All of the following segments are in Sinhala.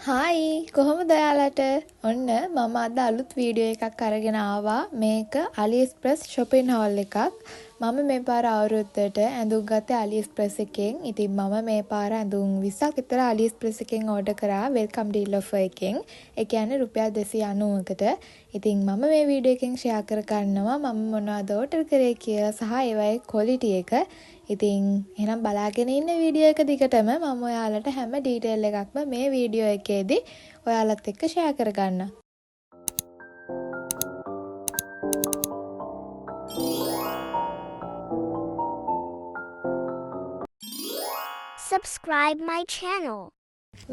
හායි කොහොමද ඔයාලට? ඔන්න මම අද අලුත් වීඩියෝ එකක් අරගෙන ආවා. මේක AliExpress shopping haul එකක්. මම මේ පාර අවුරුද්දට ඇඳුම් ගත්තේ AliExpress එකෙන්. ඉතින් මම මේ පාර ඇඳුම් 20ක් විතර AliExpress එකෙන් ඕඩර් කරා welcome deal offer එකෙන්. ඒ කියන්නේ රුපියල් 290කට. ඉතින් මම මේ වීඩියෝ එකෙන් ෂෙයා කර ගන්නවා මම මොනවද ඕඩර් කරේ කියලා සහ ඒවයේ ක්වොලිටි එක. ඉතින් එහෙනම් බලාගෙන ඉන්න වීඩියෝ එක දිගටම මම ඔයාලට හැම ඩීටේල් එකක්ම මේ වීඩියෝ එකේදී ඔයාලත් එක්ක ෂෙයා කරගන්නම්. Subscribe my channel.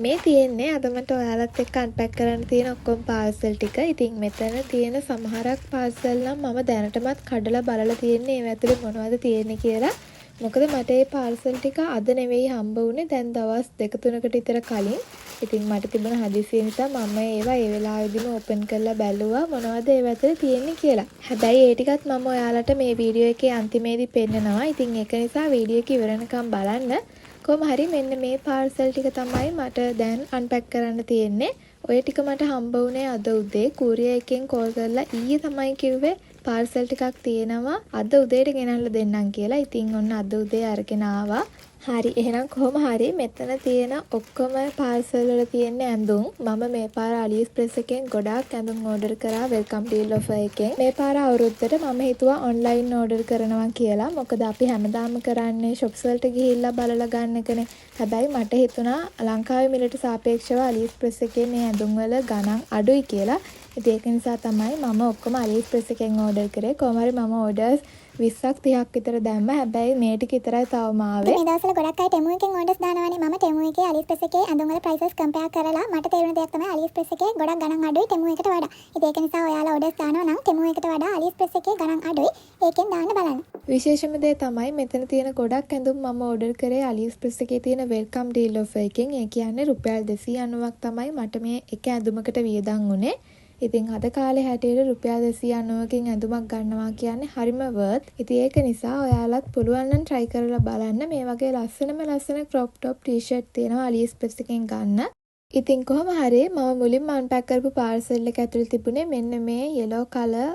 මේ තියෙන්නේ අද මට ඔයාලත් එක්ක අන්පැක් කරන්න තියෙන ඔක්කොම පාර්සල් ටික. ඉතින් මෙතන තියෙන සමහරක් පාර්සල් නම් මම දැනටමත් කඩලා බලලා තියෙන්නේ ඒව ඇතුලේ මොනවද තියෙන්නේ කියලා. මොකද මට මේ පාර්සල් ටික අද නෙවෙයි හම්බ වුනේ දැන් දවස් 2-3කට විතර කලින්. ඉතින් මට තිබුණ හදිසිය නිසා මම ඒවා ඒ වෙලාවෙදිම ඕපන් කරලා බැලුවා මොනවද ඒව ඇතුලේ තියෙන්නේ කියලා. හැබැයි ඒ ටිකත් මම ඔයාලට මේ වීඩියෝ එකේ අන්තිමේදී පෙන්නනවා. ඉතින් ඒක නිසා වීඩියෝ එක ඉවරනකම් බලන්න. කොහොම හරි මෙන්න මේ පාර්සල් ටික තමයි මට දැන් අන්පැක් කරන්න තියෙන්නේ. ඔය ටික මට හම්බ වුණේ අද උදේ කූරියර් එකෙන් කෝල් කරලා ඊයේ තමයි කිව්වේ පාර්සල් ටිකක් තියෙනවා අද උදේට ගෙනල්ලා දෙන්නම් කියලා. ඉතින් ඔන්න අද උදේ අරගෙන ආවා. හරි එහෙනම් කොහොම හරි මෙතන තියෙන ඔක්කොම පාර්සල් වල තියෙන ඇඳුම් මම මේ පාර AliExpress එකෙන් ගොඩාක් ඇඳුම් ඕඩර් කරා welcome deal offer එකෙන්. මේ පාර අවුරුද්දට මම හිතුවා ඔන්ලයින් ඕඩර් කරනවා කියලා. මොකද අපි හැමදාම කරන්නේ shops වලට ගිහිල්ලා බලලා ගන්න එකනේ. හැබැයි මට හිතුණා ලංකාවේ මිලට සාපේක්ෂව AliExpress එකේ මේ ඇඳුම් වල ගණන් අඩුයි කියලා. ඉතින් ඒක නිසා තමයි මම ඔක්කොම AliExpress එකෙන් ඕඩර් කරේ. කොහොම හරි මම orders 20ක් 30ක් විතර දැම්ම. හැබැයි මේ ටික විතරයි තවම ආවේ. මේ දවස්වල ගොඩක් අය Temu එකෙන් orders දානවානේ. මම Temu එකේ AliExpress එකේ ඇඳුම් වල prices compare කරලා මට තේරුණ දෙයක් තමයි AliExpress එකේ ගොඩක් ගණන් අඩුයි Temu එකට වඩා. ඉතින් ඒක නිසා ඔයාලා orders දානවා නම් Temu එකට වඩා AliExpress එකේ ගණන් අඩුයි. ඒකෙන් දාන්න බලන්න. විශේෂම දේ තමයි මෙතන තියෙන ගොඩක් ඇඳුම් මම ඕඩර් කරේ AliExpress එකේ තියෙන welcome deal offer එකෙන්. ඒ කියන්නේ රුපියල් 290ක් තමයි මට මේ එක ඇඳුමකට වියදම් වුනේ. ඉතින් අද කාලේ හැටියට රුපියල් 290කින් ඇඳුමක් ගන්නවා කියන්නේ හරිම worth. ඉතින් ඒක නිසා ඔයාලත් පුළුවන් නම් try කරලා බලන්න. මේ වගේ ලස්සන crop top t-shirt තියෙනවා AliExpress එකෙන් ගන්න. ඉතින් කොහොම හරි මම මුලින්ම අන්පැක් කරපු පාර්සල් එක ඇතුලේ තිබුණේ මෙන්න මේ yellow color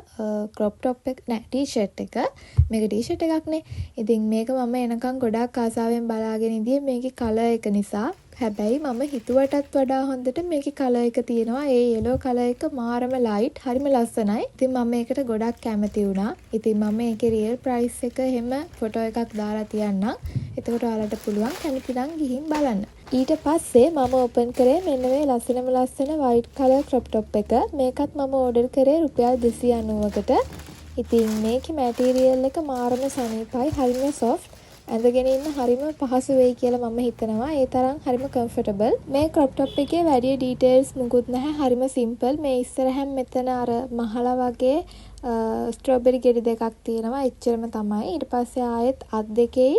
crop top එක නෑ t-shirt එක. මේක t-shirt එකක් නේ. ඉතින් මේක මම එනකන් ගොඩාක් ආසාවෙන් බලාගෙන ඉඳියේ මේකේ color එක නිසා. හැබැයි මම හිතුවටත් වඩා හොඳට මේකේ color එක තියෙනවා. ඒ yellow color එක මාරම light, හරිම ලස්සනයි. ඉතින් මම මේකට ගොඩක් කැමති වුණා. ඉතින් මම මේකේ real price එක එහෙම ෆොටෝ එකක් දාලා තියන්නම්. එතකොට ඔයාලට පුළුවන් කැමති නම් ගිහින් බලන්න. ඊට පස්සේ මම ඕපන් කරේ මෙන්න මේ ලස්සන white color crop top එක. මේකත් මම ඕඩර් කරේ රුපියල් 290කට. ඉතින් මේකේ මැටීරියල් එක මාරම සනීපයි, හරිම soft. ඇඳගෙන ඉන්න හරිම පහසු වෙයි කියලා මම හිතනවා. ඒ තරම් හරිම comfortable. මේ crop top එකේ වැඩි details මුකුත් නැහැ. හරිම simple. මේ ඉස්සරහින් මෙතන අර මහලා වගේ ස්ට්‍රොබෙරි ගෙඩි දෙකක් තියෙනවා. එච්චරම තමයි. ඊට පස්සේ ආයෙත් අත් දෙකේයි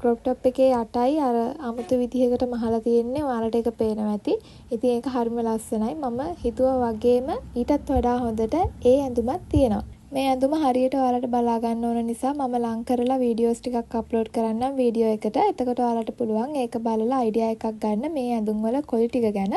crop top එකේ යටයි අර අමුතු විදිහකට මහලා තියෙන්නේ. ඔයාලට ඒක පේනවා ඇති. ඉතින් ඒක හරිම ලස්සනයි. මම හිතුවා වගේම ඊටත් වඩා හොඳට ඒ ඇඳුමක් තියෙනවා. මේ ඇඳුම හරියට ඔයාලට බලා ගන්න ඕන නිසා මම ලං කරලා වීඩියෝස් ටිකක් අප්ලෝඩ් කරන්නම් වීඩියෝ එකට. එතකොට ඔයාලට පුළුවන් ඒක බලලා අයිඩියා එකක් ගන්න මේ ඇඳුම් වල ක්වොලිටි එක ගැන.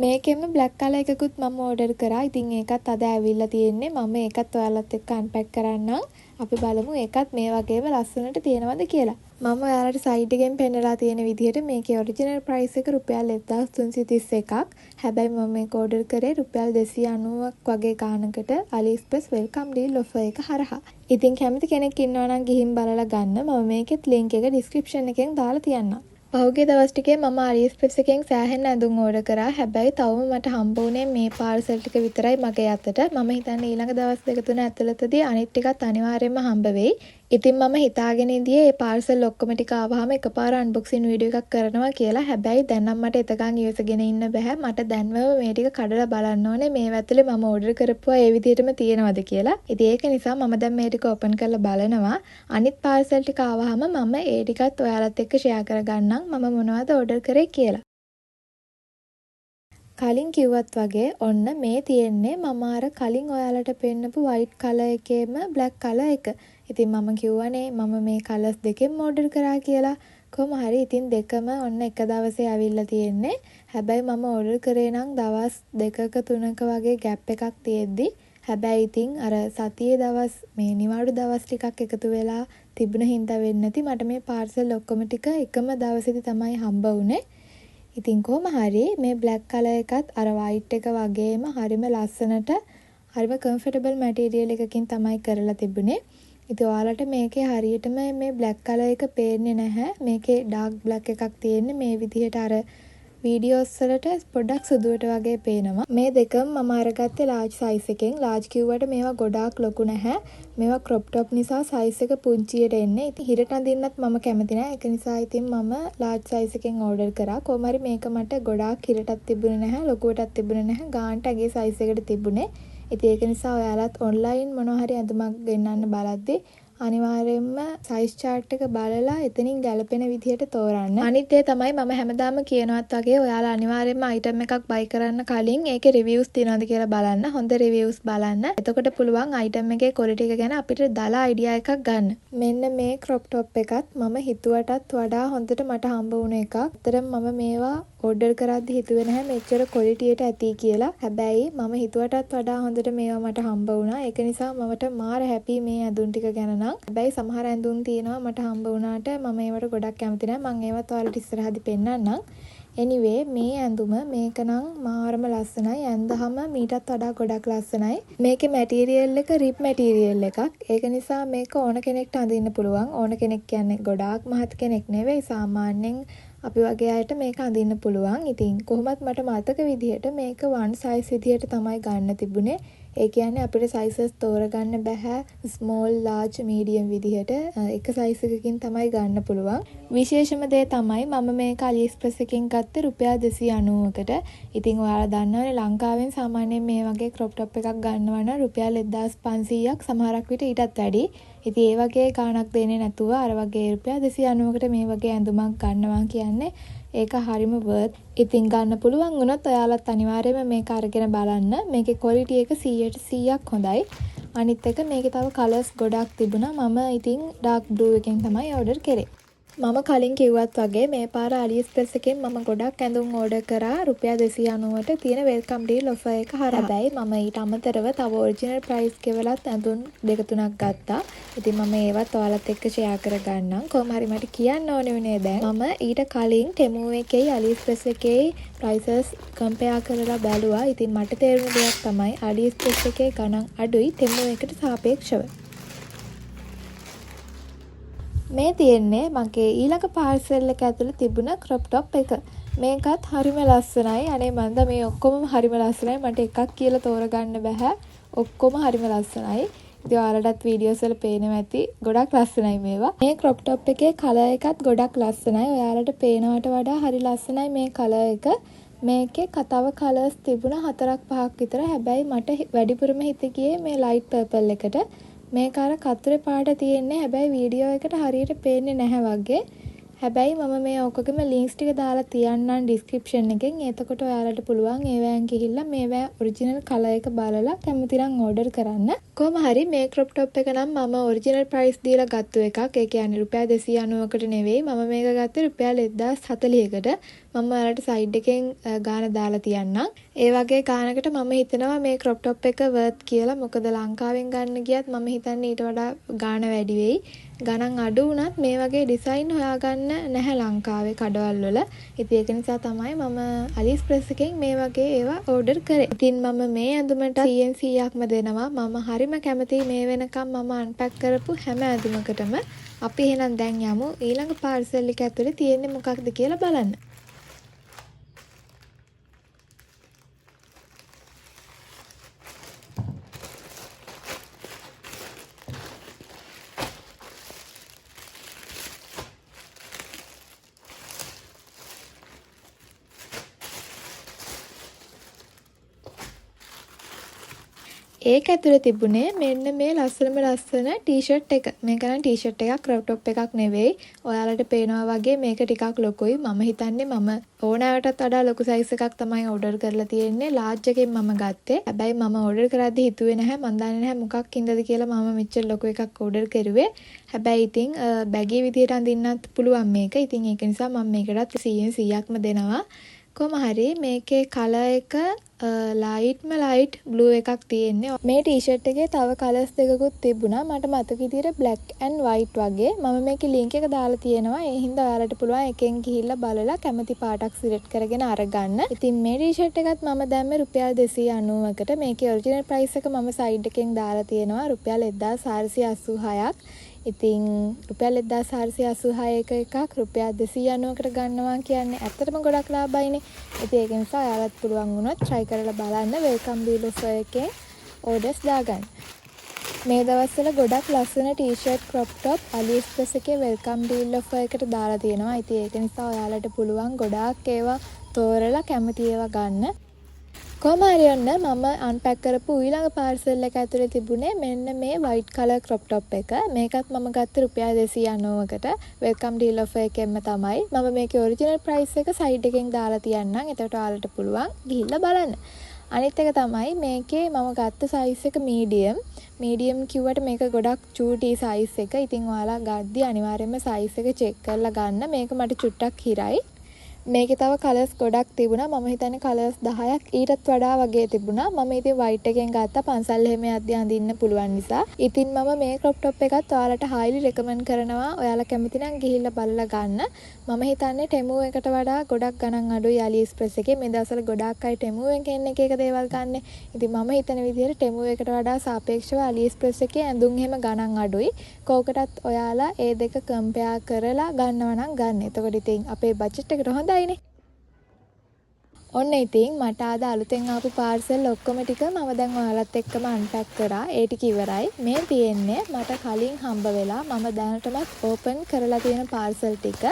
මේකෙම බ්ලැක් කලර් එකකුත් මම ඕඩර් කරා. ඉතින් ඒකත් අද ඇවිල්ලා තියෙන්නේ. මම ඒකත් ඔයාලත් එක්ක අන්පැක් කරන්නම්. අපි බලමු ඒකත් මේ වගේම ලස්සනට තියෙනවද කියලා. මම ඔයාලට සයිඩ් එකෙන් පෙන්නලා තියෙන විදිහට මේකේ ඔරිජිනල් ප්‍රයිස් එක රුපියල් 1331ක්. හැබැයි මම මේක ඕඩර් කරේ රුපියල් 290ක් වගේ ගානකට AliExpress welcome deal offer එක හරහා. ඉතින් කැමති කෙනෙක් ඉන්නවා නම් ගිහින් බලලා ගන්න. මම මේකෙත් link එක description එකෙන් දාලා තියන්නම්. පහුගිය දවස් ටිකේ මම AliExpress එකෙන් සෑහෙන ඇඳුම් ඕඩර් කරා. හැබැයි තවම මට හම්බ වුණේ මේ පාර්සල් ටික විතරයි මගේ අතට. මම හිතන්නේ ඊළඟ දවස් 2-3 ඇතුළතදී අනිත් ටිකත් අනිවාර්යයෙන්ම හම්බ වෙයි. ඉතින් මම හිතාගෙන ඉඳියේ මේ පාර්සල් ඔක්කොම ටික ආවහම එකපාර අන්බොක්සින් වීඩියෝ එකක් කරනවා කියලා. හැබැයි දැන් නම් මට එතකන් ඉවසගෙන ඉන්න බෑ. මට දැන්වම මේ ටික කඩලා බලන්න ඕනේ. මේ ඇතුලේ මම ඕඩර් කරපුවා ඒ විදිහටම තියෙනවද කියලා. ඉතින් ඒක නිසා මම දැන් මේ ටික ඕපන් කරලා බලනවා. අනිත් පාර්සල් ටික ආවහම මම ඒ ටිකත් ඔයාලත් එක්ක ෂෙයා කරගන්නම්. මම මොනවද ඕඩර් කරේ කියලා. කලින් කිව්වත් වගේ ඔන්න මේ තියෙන්නේ මම අර කලින් ඔයාලට පෙන්නපු white color එකේම black color එක. ඉතින් මම කිව්වනේ මම මේ කලර්ස් දෙකෙන්ම ඕඩර් කරා කියලා. කොහොම හරි ඉතින් දෙකම ඔන්න එක දවසේ ඇවිල්ලා තියෙන්නේ. හැබැයි මම ඕඩර් කරේ නම් දවස් 2ක 3ක වගේ ગેප් එකක් තියෙද්දි. හැබැයි ඉතින් අර සතියේ දවස් මේ නිවාඩු දවස් ටිකක් එකතු වෙලා තිබුණ හින්දා වෙන්නේ නැති මට මේ පාර්සල් ඔක්කොම ටික එකම දවසේදී තමයි හම්බ වුනේ. ඉතින් කොහොම හරි මේ බ්ලැක් කලර් එකත් අර වයිට් එක වගේම හරිම ලස්සනට හරිම කම්ෆර්ටබල් මැටීරියල් එකකින් තමයි කරලා තිබුණේ. ඉතින් ඔයාලට මේකේ හරියටම මේ බ්ලැක් කලර් එක පේන්නේ නැහැ. මේකේ ඩාර්ක් බ්ලැක් එකක් තියෙන්නේ මේ විදිහට අර වීඩියෝස් වලට පොඩ්ඩක් සුදුවට වගේ පේනවා. මේ දෙකම මම අරගත්තේ ලාර්ජ් සයිස් එකෙන්. ලාර්ජ් කිව්වට මේවා ගොඩාක් ලොකු නැහැ. මේවා ක්‍රොප් টොප් නිසා සයිස් එක පුංචියට එන්නේ. ඉතින් හිරට අඳින්නත් මම කැමති නැහැ. ඒක නිසා ඉතින් මම ලාර්ජ් සයිස් එකෙන් ඕඩර් කරා. කොහොම හරි මේක මට ගොඩාක් හිරටත් තිබුණේ නැහැ. ලොකුවටත් තිබුණේ නැහැ. ගානට ඇගේ සයිස් එකට තිබුණේ. ඉතින් ඒක නිසා ඔයාලත් ඔන්ලයින් මොනවා හරි ඇඳුමක් ගෙන්නන්න බලද්දි අනිවාර්යයෙන්ම සයිස් chart එක බලලා එතනින් ගැලපෙන විදිහට තෝරන්න. අනිත් ඒ තමයි මම හැමදාම කියනවත් වගේ ඔයාලා අනිවාර්යයෙන්ම item එකක් buy කරන්න කලින් ඒකේ reviews තියෙනවද කියලා බලන්න. හොඳ reviews බලන්න. එතකොට පුළුවන් item එකේ quality එක ගැන අපිට දල idea එකක් ගන්න. මෙන්න මේ crop top එකත් මම හිතුවටත් වඩා හොඳට මට හම්බ වුණ එකක්. අතරම මම මේවා ඕඩර් කරද්දි හිතුවේ නැහැ මෙච්චර quality එකට ඇති කියලා. හැබැයි මම හිතුවටත් වඩා හොඳට මේවා මට හම්බ වුණා. ඒක නිසා මට මාර හැපි මේ ඇඳුම් ටික ගැන නම්. හැබැයි සමහර ඇඳුම් තියෙනවා මට හම්බ වුණාට මම ඒවට ගොඩක් කැමති නැහැ. මම ඒවත් ඔයාලට ඉස්සරහදී පෙන්නන්නම්. anyway මේ ඇඳුම මේක නම් මාරම ලස්සනයි. ඇඳහම මීටත් වඩා ගොඩක් ලස්සනයි. මේකේ මැටීරියල් එක රිප් මැටීරියල් එකක්. ඒක නිසා මේක ඕන කෙනෙක්ට අඳින්න පුළුවන්. ඕන කෙනෙක් කියන්නේ ගොඩාක් මහත් කෙනෙක් නෙවෙයි. සාමාන්‍යයෙන් අපි වගේ අයට මේක අඳින්න පුළුවන්. ඉතින් කොහොමත් මට මතක විදිහට මේක one size විදිහට තමයි ගන්න තිබුණේ. ඒ කියන්නේ අපිට sizes තෝරගන්න බෑ. small, large, medium විදිහට එක size එකකින් තමයි ගන්න පුළුවන්. විශේෂම දේ තමයි මම මේක AliExpress එකෙන් ගත්තේ රුපියල් 290කට. ඉතින් ඔයාලා දන්නවනේ ලංකාවෙන් සාමාන්‍යයෙන් මේ වගේ crop top එකක් ගන්නවා නම් රුපියල් 1500ක් සමහරක් විට ඊටත් වැඩි. ඉතින් ඒ වගේ ගාණක් දෙන්නේ නැතුව අර වගේ රුපියල් 290කට මේ වගේ ඇඳුමක් ගන්නවා කියන්නේ ඒක හරිම worth. ඉතින් ගන්න පුළුවන් වුණොත් ඔයාලත් අනිවාර්යයෙන්ම මේක අරගෙන බලන්න. මේකේ quality එක 100%ක් හොඳයි. අනිත් එක මේකේ තව colours ගොඩක් තිබුණා. මම ඉතින් dark blue එකෙන් තමයි order කරේ. මම කලින් කිව්වත් වගේ මේ පාර AliExpress එකෙන් මම ගොඩක් ඇඳුම් ඕඩර් කරා රුපියල් 290ට තියෙන වෙල්කම් ඩීල් ඔෆර් එක හරහා. හැබැයි මම ඊට අමතරව තව ඔරිජිනල් ප්‍රයිස් ගෙවලත් ඇඳුම් දෙක තුනක් ගත්තා. ඉතින් මම ඒවත් ඔයාලත් එක්ක ෂෙයා කරගන්නම්. කොහොම හරි මට කියන්න ඕනේ වුණේ දැන් මම ඊට කලින් Temu එකේ AliExpress එකේ prices compare කරලා බැලුවා. ඉතින් මට තේරුණ දෙයක් තමයි AliExpress එකේ ගණන් අඩුයි Temu එකට සාපේක්ෂව. මේ තියෙන්නේ මගේ ඊළඟ පාර්සල් එක ඇතුළේ තිබුණ crop top එක. මේකත් හරිම ලස්සනයි. අනේ මන්ද මේ ඔක්කොම හරිම ලස්සනයි. මට එකක් කියලා තෝරගන්න බෑ. ඔක්කොම හරිම ලස්සනයි. ඉතින් ඔයාලටත් වීඩියෝස් වල පේනවා ඇති. ගොඩක් ලස්සනයි මේවා. මේ crop top එකේ කලර් එකත් ගොඩක් ලස්සනයි. ඔයාලට පේනවට වඩා හරි ලස්සනයි මේ කලර් එක. මේකේ කතාව කලර්ස් තිබුණා 4-5ක් විතර. හැබැයි මට වැඩිපුරම හිත ගියේ මේ light purple එකට. මේක අර කතුරේ පාට තියෙන්නේ. හැබැයි වීඩියෝ එකට හරියට පේන්නේ නැහැ වගේ. හැබැයි මම මේ ඔක්කොගෙම ලින්ක්ස් ටික දාලා තියන්නම් ඩිස්ක්‍රිප්ෂන් එකෙන්. එතකොට ඔයාලට පුළුවන් ඒවැන් ගිහිල්ලා මේවා ඔරිජිනල් කලර් එක බලලා කැමති නම් ඕඩර් කරන්න. කොහොම හරි මේ crop top එක නම් මම ඔරිජිනල් ප්‍රයිස් දීලා ගත්ත එකක්. ඒ කියන්නේ රුපියල් 290කට නෙවෙයි. මම මේක ගත්තේ රුපියල් 1040කට. මම ඔයාලට සයිඩ් එකෙන් ගාන දාලා තියන්නම්. ඒ වගේ ගානකට මම හිතනවා මේ crop top එක worth කියලා. මොකද ලංකාවෙන් ගන්න ගියත් මම හිතන්නේ ඊට වඩා ගාන වැඩි වෙයි. ගණන් අඩු වුණත් මේ වගේ ඩිසයින් හොයාගන්න නැහැ ලංකාවේ කඩවල් වල. ඉතින් ඒක නිසා තමයි මම AliExpress එකෙන් මේ වගේ ඒවා ඕඩර් කරේ. ඉතින් මම මේ ඇඳුමට 100%ක්ම දෙනවා. මම හරිම කැමතියි මේ වෙනකම් මම අන්පැක් කරපු හැම ඇඳුමකටම. අපි එහෙනම් දැන් යමු ඊළඟ පාර්සල් එක ඇතුලේ තියෙන්නේ මොකක්ද කියලා බලන්න. ඒක ඇතුලේ තිබුණේ මෙන්න මේ ලස්සනම ලස්සන ටී-ෂර්ට් එක. මේක නම් ටී-ෂර්ට් එකක්, ක්‍රොප් ටොප් එකක් නෙවෙයි. ඔයාලට පේනවා වගේ මේක ටිකක් ලොකුයි. මම හිතන්නේ මම ඕනෑවටත් වඩා ලොකු සයිස් එකක් තමයි ඕඩර් කරලා තියෙන්නේ. ලාර්ජ් එකෙන් මම ගත්තේ. හැබැයි මම ඕඩර් කරද්දි හිතුවේ නැහැ. මන් දන්නේ නැහැ මොකක් හින්දාද කියලා මම මෙච්චර ලොකු එකක් ඕඩර් කරුවේ. හැබැයි ඉතින් බැගී විදියට අඳින්නත් පුළුවන් මේක. ඉතින් ඒක නිසා මම මේකටත් 100%ක්ම දෙනවා. කොහොම හරි මේකේ කලර් එක ලයිට් බ්ලූ එකක් තියෙන්නේ. මේ ටී-ෂර්ට් එකේ තව කලර්ස් දෙකකුත් තිබුණා. මට මතක විදියට black and white වගේ. මම මේකේ link එක දාලා තියෙනවා. ඒ හින්දා ඔයාලට පුළුවන් එකෙන් ගිහිල්ලා බලලා කැමති පාටක් සිලෙක්ට් කරගෙන අරගන්න. ඉතින් මේ ටී-ෂර්ට් එකත් මම දැම්මේ රුපියල් 290කට. මේකේ ඔරිජිනල් ප්‍රයිස් එක මම සයිඩ් එකෙන් දාලා තියෙනවා. රුපියල් 1486ක්. ඉතින් රුපියල් 1486 එකක් රුපියල් 290කට ගන්නවා කියන්නේ ඇත්තටම ගොඩක් ලාභයිනේ. ඉතින් ඒක නිසා ඔයාලත් පුළුවන් වුණොත් try කරලා බලන්න වෙල්කම් ඩීල් ඔෆර් එකේ orders දාගන්න. මේ දවස්වල ගොඩක් ලස්සන ටී-ෂර්ට් ක්‍රොප් ටොප් AliExpress එකේ වෙල්කම් ඩීල් ඔෆර් එකට දාලා තියෙනවා. ඉතින් ඒක නිසා ඔයාලට පුළුවන් ගොඩාක් ඒවා තෝරලා කැමති ඒවා ගන්න. කොහොම හරි ඔන්න මම අන්පැක් කරපු ඊළඟ පාර්සල් එක ඇතුලේ තිබුණේ මෙන්න මේ white color crop top එක. මේකත් මම ගත්තේ රුපියල් 290කට. වෙල්කම් ඩීල් ඔෆර් එකෙන්ම තමයි. මම මේකේ ඔරිජිනල් ප්‍රයිස් එක සයිඩ් එකෙන් දාලා තියන්නම්. එතකොට ඔයාලට පුළුවන් ගිහිල්ලා බලන්න. අනිත් එක තමයි මේකේ මම ගත්ත සයිස් එක මීඩියම්. මීඩියම් කිව්වට මේක ගොඩක් චූටි සයිස් එක. ඉතින් ඔයාලා ගද්දි අනිවාර්යයෙන්ම සයිස් එක චෙක් කරලා ගන්න. මේක මට චුට්ටක් හිරයි. මේකේ තව කලර්ස් ගොඩක් තිබුණා. මම හිතන්නේ කලර්ස් 10ක් ඊටත් වඩා වගේ තිබුණා. මම ඉතින් white එකෙන් ගත්තා පන්සල් එහෙම යද්දී අඳින්න පුළුවන් නිසා. ඉතින් මම මේ crop top එකත් ඔයාලට highly recommend කරනවා. ඔයාලා කැමති නම් ගිහිල්ලා බලලා ගන්න. මම හිතන්නේ Temu එකට වඩා ගොඩක් ගණන් අඩුයි AliExpress එකේ. මේ දවස්වල ගොඩක් අය Temu එකෙන් එක දේවල් ගන්න. ඉතින් මම හිතන විදිහට Temu එකට වඩා සාපේක්ෂව AliExpress එකේ ඇඳුම් එහෙම ගණන් අඩුයි. කෝකටත් ඔයාලා ඒ දෙක compare කරලා ගන්නවා නම් ගන්න. එතකොට ඉතින් අපේ budget එකට හොඳයි. ඔන්න ඉතින් මට අද අලුතෙන් ආපු පාර්සල් ඔක්කොම ටික මම දැන් ඔයාලත් එක්කම අන්පැක් කරා. ඒ ටික ඉවරයි. මේ තියෙන්නේ මට කලින් හම්බ වෙලා මම දැනටමත් ඕපන් කරලා තියෙන පාර්සල් ටික.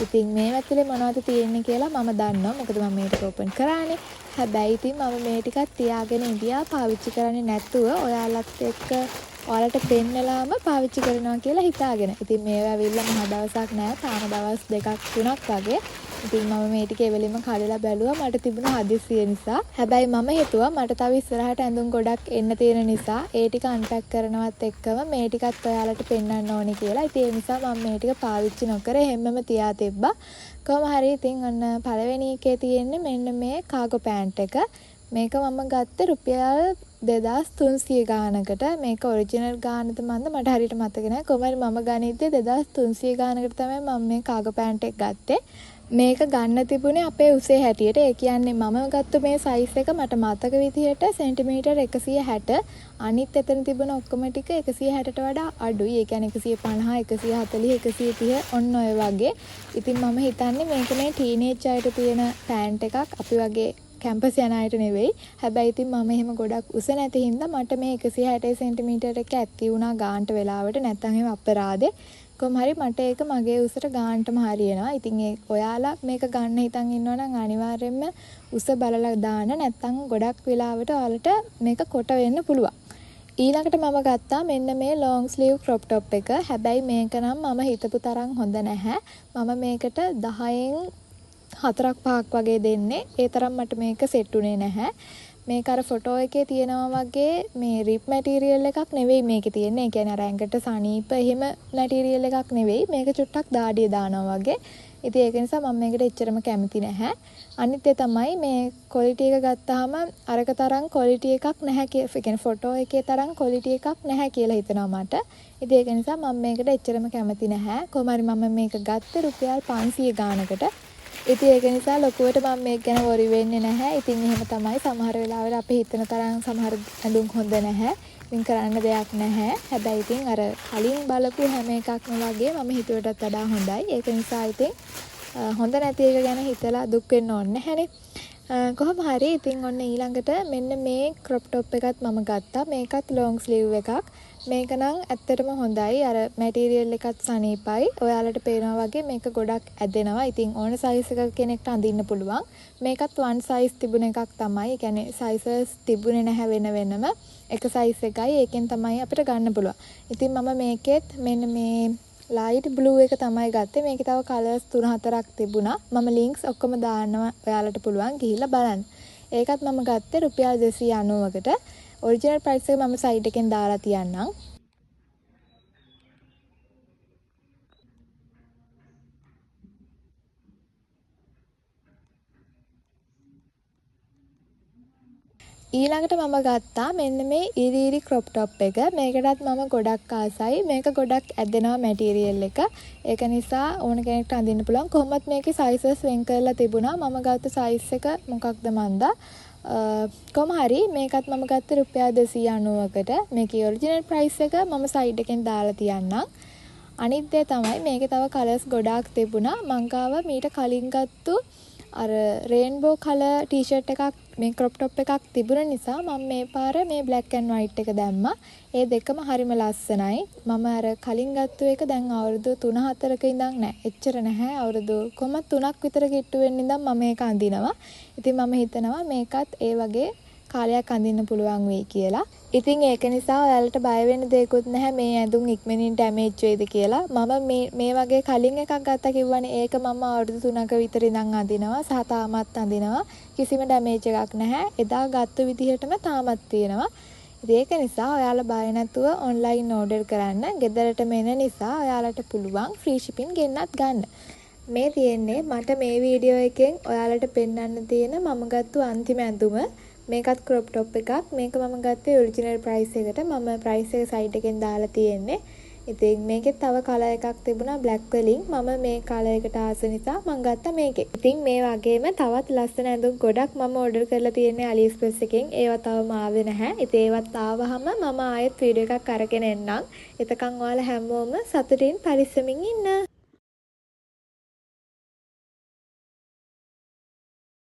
ඉතින් මේ ඇතුලේ මොනවද තියෙන්නේ කියලා මම දන්නවා. මොකද මම මේක ඕපන් කරානේ. හැබැයි ඉතින් මම මේ ටිකත් තියාගෙන ඉඳියා පාවිච්චි කරන්නේ නැතුව ඔයාලත් එක්ක ඔයාලට පෙන්නලාම පාවිච්චි කරනවා කියලා හිතාගෙන. ඉතින් මේවා ඇවිල්ලා මහ දවසක් නෑ. තාම දවස් 2ක් 3ක් වගේ. ඉතින් මම මේ ටික එවෙලෙම කඩලා බැලුවා. මට තිබුණ හදිස්සිය නිසා. හැබැයි මම හිතුවා මට තව ඉස්සරහට ඇඳුම් ගොඩක් එන්න තියෙන නිසා ඒ ටික අන්පැක් කරනවත් එක්කම මේ ටිකත් ඔයාලට පෙන්වන්න ඕනේ කියලා. ඉතින් ඒ නිසා මම මේ ටික පාවිච්චි නොකර හැමම තියා තිබ්බා. කොහොම හරි ඉතින් ඔන්න පළවෙනි එකේ තියෙන්නේ මෙන්න මේ කාගෝ පෑන්ට් එක. මේක මම ගත්තේ රුපියල් 2300 ගානකට. මේක ඔරිජිනල් ගානද මන්ද මට හරියට මතක නැහැ. කොහොම හරි මම ගනිද්දී 2300 ගානකට තමයි මම මේ කාගෝ පෑන්ට් එක ගත්තේ. මේක ගන්න තිබුණේ අපේ උසේ හැටියට. ඒ කියන්නේ මම ගත්ත මේ සයිස් එක මට මතක විදිහට සෙන්ටිමීටර් 160. අනිත් එතන තිබුණ ඔක්කොම ටික 160ට වඩා අඩුයි. ඒ කියන්නේ 150, 140, 130 ඔන්න ඔය වගේ. ඉතින් මම හිතන්නේ මේක මේ ටීනේජ් අයට තියෙන පෑන්ට් එකක්. අපි වගේ කැම්පස් යන අයට නෙවෙයි. හැබැයි ඉතින් මම එහෙම ගොඩක් උස නැති හින්දා මට මේ 160 සෙන්ටිමීටර් එක ඇත්ති වුණා ගානට වෙලාවට. නැත්නම් එහෙම අපරාදේ. කොහොම හරි මට ඒක මගේ උසට ගානටම හරියනවා. ඉතින් ඒ ඔයාලා මේක ගන්න හිතන් ඉන්නවා නම් අනිවාර්යයෙන්ම උස බලලා දාන්න. නැත්නම් ගොඩක් වෙලාවට ඔයාලට මේක කොට වෙන්න පුළුවන්. ඊළඟට මම ගත්තා මෙන්න මේ long sleeve crop top එක. හැබැයි මේක නම් මම හිතපු තරම් හොඳ නැහැ. මම මේකට 10න් 4ක් 5ක් වගේ දෙන්නේ. ඒ තරම් මට මේක සෙට් උනේ නැහැ. මේක අර ෆොටෝ එකේ තියෙනවා වගේ මේ රිප් මැටීරියල් එකක් නෙවෙයි මේකේ තියෙන්නේ. ඒ කියන්නේ අර ඇඟට සනීප එහෙම මැටීරියල් එකක් නෙවෙයි. මේක චුට්ටක් දාඩිය දානවා වගේ. ඉතින් ඒක නිසා මම මේකට එච්චරම කැමති නැහැ. අනිත් ඒ තමයි මේ ක්වොලිටි එක ගත්තාම අරක තරම් ක්වොලිටි එකක් නැහැ කියලා. ඒ කියන්නේ ෆොටෝ එකේ තරම් ක්වොලිටි එකක් නැහැ කියලා හිතනවා මට. ඉතින් ඒක නිසා මම මේකට එච්චරම කැමති නැහැ. කොහොම හරි මම මේක ගත්තේ රුපියල් 500 ගානකට. ඉතින් ඒක නිසා ලොකුවට මම මේක ගැන වොරි වෙන්නේ නැහැ. ඉතින් එහෙම තමයි සමහර වෙලාවල අපි හිතන තරම් සමහර ඇඳුම් හොඳ නැහැ. ඉතින් කරන්න දෙයක් නැහැ. හැබැයි ඉතින් අර කලින් බලපු හැම එකක්ම වගේ මම හිතුවටත් වඩා හොඳයි. ඒක නිසා ඉතින් හොඳ නැති එක ගැන හිතලා දුක් වෙන්න ඕනේ නැහැනේ. කොහොම හරි ඉතින් ඔන්න ඊළඟට මෙන්න මේ crop top එකත් මම ගත්තා. මේකත් long sleeve එකක්. මේක නම් ඇත්තටම හොඳයි. අර මැටීරියල් එකත් සනීපයි. ඔයාලට පේනවා වගේ මේක ගොඩක් ඇදෙනවා. ඉතින් ඕන සයිස් එකක කෙනෙක්ට අඳින්න පුළුවන්. මේකත් one size තිබුණ එකක් තමයි. ඒ කියන්නේ sizes තිබුණේ නැහැ වෙන වෙනම. එක size එකයි. ඒකෙන් තමයි අපිට ගන්න පුළුවන්. ඉතින් මම මේකෙත් මෙන්න මේ light blue එක තමයි ගත්තේ. මේකේ තව colors 3-4ක් තිබුණා. මම links ඔක්කොම දාන්නවා. ඔයාලට පුළුවන් ගිහිල්ලා බලන්න. ඒකත් මම ගත්තේ රුපියල් 290කට. ඔරිජිනල් ප්‍රයිස් එක මම සයිට් එකෙන් දාලා තියන්නම්. ඊළඟට මම ගත්තා මෙන්න මේ ඉරිරි ක්‍රොප් টොප් එක. මේකටත් මම ගොඩක් ආසයි. මේක ගොඩක් ඇදෙනවා මැටීරියල් එක. ඒක නිසා ඕන කෙනෙක්ට අඳින්න පුළුවන්. කොහොමත් මේකේ sizes වෙන් කරලා තිබුණා. මම ගත්ත size එක මොකක්ද මන්දා? කොහොම හරි මේකත් මම ගත්තේ රුපියල් 290කට. මේකේ ඔරිජිනල් ප්‍රයිස් එක මම සයිඩ් එකෙන් දාලා තියන්නම්. අනිත් දේ තමයි මේකේ තව කලර්ස් ගොඩාක් තිබුණා. මං ගාව මීට කලින් ගත්තු අර රේන්බෝ කලර් ටී-ෂර්ට් එකක් මේ ක්‍රොප් টොප් එකක් තිබුණ නිසා මම මේ පාර මේ black and white එක දැම්මා. ඒ දෙකම හරිම ලස්සනයි. මම අර කලින් ගත්තු එක දැන් අවුරුදු 3-4ක ඉඳන් නෑ. එච්චර නැහැ. අවුරුදු කොහොමද 3ක් විතර කිට්ටු වෙන්න ඉඳන් මම මේක අඳිනවා. ඉතින් මම හිතනවා මේකත් ඒ වගේ කාලයක් අඳින්න පුළුවන් වෙයි කියලා. ඉතින් ඒක නිසා ඔයාලට බය වෙන්න දෙයක්වත් නැහැ මේ ඇඳුම් ඉක්මනින් ඩැමේජ් වෙයිද කියලා. මම මේ වගේ කලින් එකක් ගත්තා කිව්වනේ ඒක මම අවුරුදු 3ක විතර ඉඳන් අඳිනවා. සහ තාමත් අඳිනවා. කිසිම ඩැමේජ් එකක් නැහැ. එදා ගත්ත විදිහටම තාමත් තියෙනවා. ඉතින් ඒක නිසා ඔයාලා බය නැතුව ඔන්ලයින් ඕඩර් කරන්න. ගෙදරටම එන නිසා ඔයාලට පුළුවන් ෆ්‍රී shipping ගෙන්නත් ගන්න. මේ තියෙන්නේ මට මේ වීඩියෝ එකෙන් ඔයාලට පෙන්වන්න තියෙන මම ගත්තු අන්තිම ඇඳුම. මේකත් ක්‍රොප් টොප් එකක්. මේක මම ගත්තේ ඔරිජිනල් ප්‍රයිස් එකට. මම ප්‍රයිස් එක සයිට් එකෙන් දාලා තියෙන්නේ. ඉතින් මේකෙත් තව කලර් එකක් තිබුණා බ්ලැක් වලින්. මම මේ කලර් එකට ආස නිසා මම ගත්තා මේකේ. ඉතින් මේ වගේම තවත් ලස්සන ඇඳුම් ගොඩක් මම ඕඩර් කරලා තියෙන්නේ AliExpress එකෙන්. ඒවා තවම ආවේ නැහැ. ඉතින් ඒවත් ආවහම මම ආයෙත් වීඩියෝ එකක් අරගෙන එන්නම්. එතකන් ඔයාලා හැමෝම සතුටින් පරිස්සමින් ඉන්න.